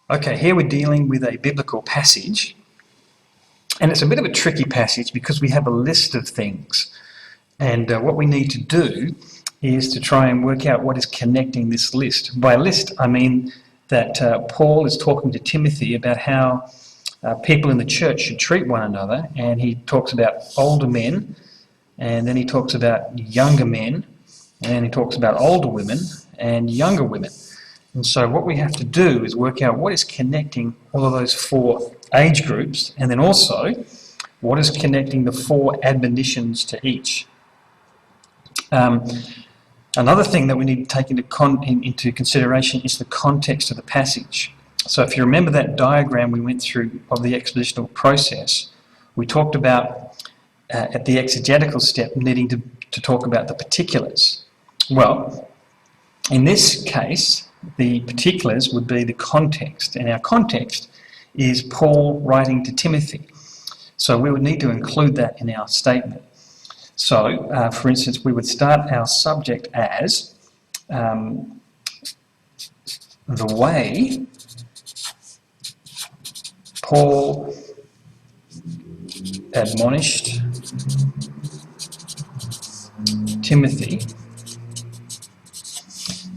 Okay, here we're dealing with a biblical passage, and it's a bit of a tricky passage because we have a list of things, and what we need to do is to try and work out what is connecting this list. By list, I mean that Paul is talking to Timothy about how people in the church should treat one another, and he talks about older men, and then he talks about younger men, and he talks about older women and younger women. And so what we have to do is work out what is connecting all of those four age groups, and then also what is connecting the four admonitions to each. Another thing that we need to take into consideration is the context of the passage. So if you remember that diagram we went through of the expositional process, we talked about at the exegetical step needing to talk about the particulars. Well, in this case, the particulars would be the context, and our context is Paul writing to Timothy. So we would need to include that in our statement. So, for instance, we would start our subject as the way Paul admonished Timothy.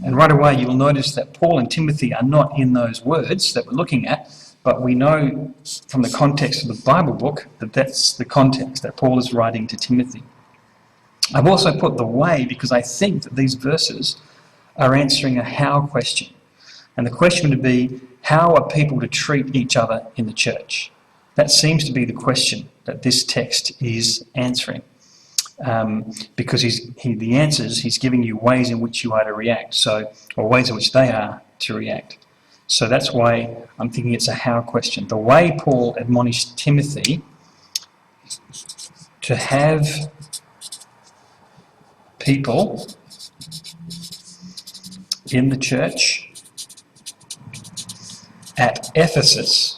And right away you'll notice that Paul and Timothy are not in those words that we're looking at, but we know from the context of the Bible book that that's the context, that Paul is writing to Timothy. I've also put the way because I think that these verses are answering a how question. And the question would be, how are people to treat each other in the church? That seems to be the question that this text is answering. Because the answers, he's giving you ways in which you are to react, or ways in which they are to react. So that's why I'm thinking it's a how question. The way Paul admonished Timothy to have people in the church at Ephesus.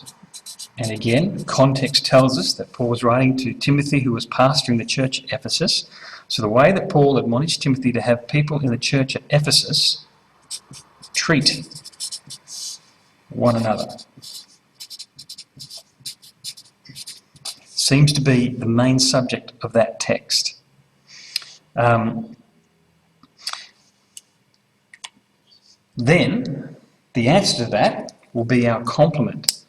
And again, context tells us that Paul was writing to Timothy, who was pastoring the church at Ephesus. So the way that Paul admonished Timothy to have people in the church at Ephesus treat one another seems to be the main subject of that text. Then the answer to that will be our complement.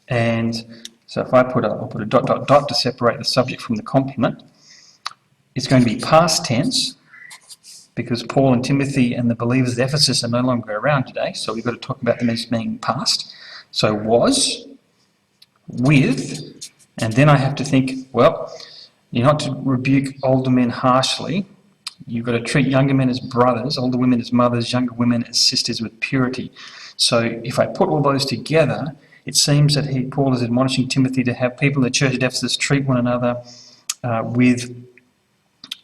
And so if I'll put a ... to separate the subject from the complement. It's going to be past tense because Paul and Timothy and the believers at Ephesus are no longer around today, so we've got to talk about them as being past. So was, with, and then I have to think, well, you're not to rebuke older men harshly. You've got to treat younger men as brothers, older women as mothers, younger women as sisters with purity. So if I put all those together, it seems that Paul is admonishing Timothy to have people in the church at Ephesus treat one another with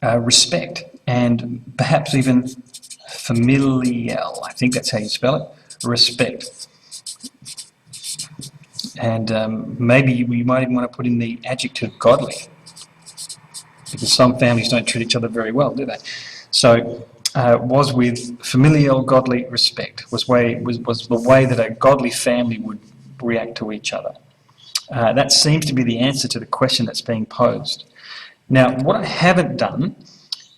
respect and perhaps even familial. I think that's how you spell it, respect. And maybe we might even want to put in the adjective godly, because some families don't treat each other very well, do they? So was with familial godly respect, was the way that a godly family would react to each other. That seems to be the answer to the question that's being posed. Now, what I haven't done,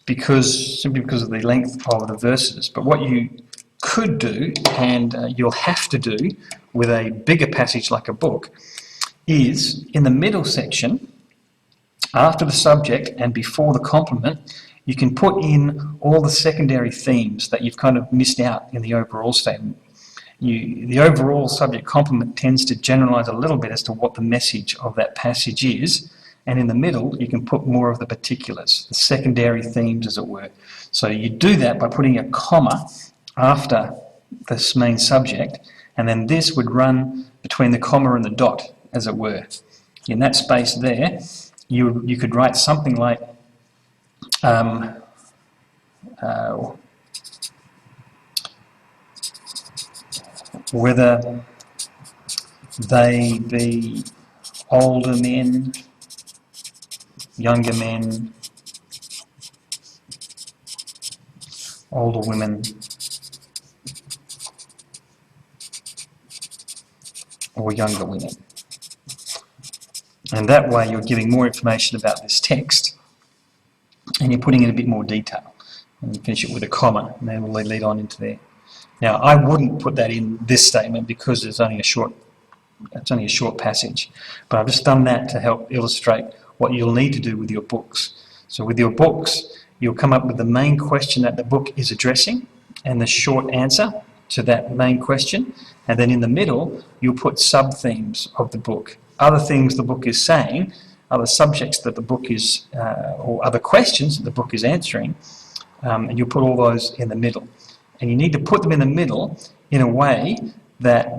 simply because of the length of the verses, but what you could do, and you'll have to do with a bigger passage like a book, is in the middle section, after the subject and before the complement, you can put in all the secondary themes that you've kind of missed out in the overall statement. The overall subject complement tends to generalise a little bit as to what the message of that passage is, and in the middle you can put more of the particulars, the secondary themes as it were. So you do that by putting a comma after this main subject, and then this would run between the comma and the dot, as it were. In that space there, you could write something like whether they be older men, younger men, older women, or younger women. And that way you're giving more information about this text and you're putting in a bit more detail. And you finish it with a comma, and then we'll lead on into there. Now, I wouldn't put that in this statement because it's only a short passage, but I've just done that to help illustrate what you'll need to do with your books. So with your books, you'll come up with the main question that the book is addressing and the short answer to that main question, and then in the middle, you'll put sub-themes of the book, other things the book is saying, other subjects that the book is, or other questions that the book is answering, and you'll put all those in the middle. And you need to put them in the middle in a way that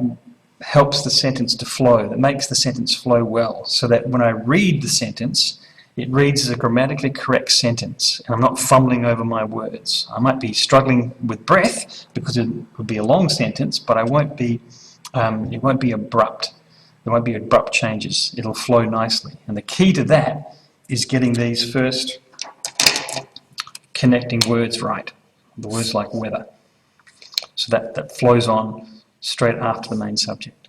helps the sentence to flow, that makes the sentence flow well, so that when I read the sentence, it reads as a grammatically correct sentence, and I'm not fumbling over my words. I might be struggling with breath because it would be a long sentence, but it won't be abrupt. There won't be abrupt changes. It'll flow nicely. And the key to that is getting these first connecting words right, the words like weather. So that flows on straight after the main subject.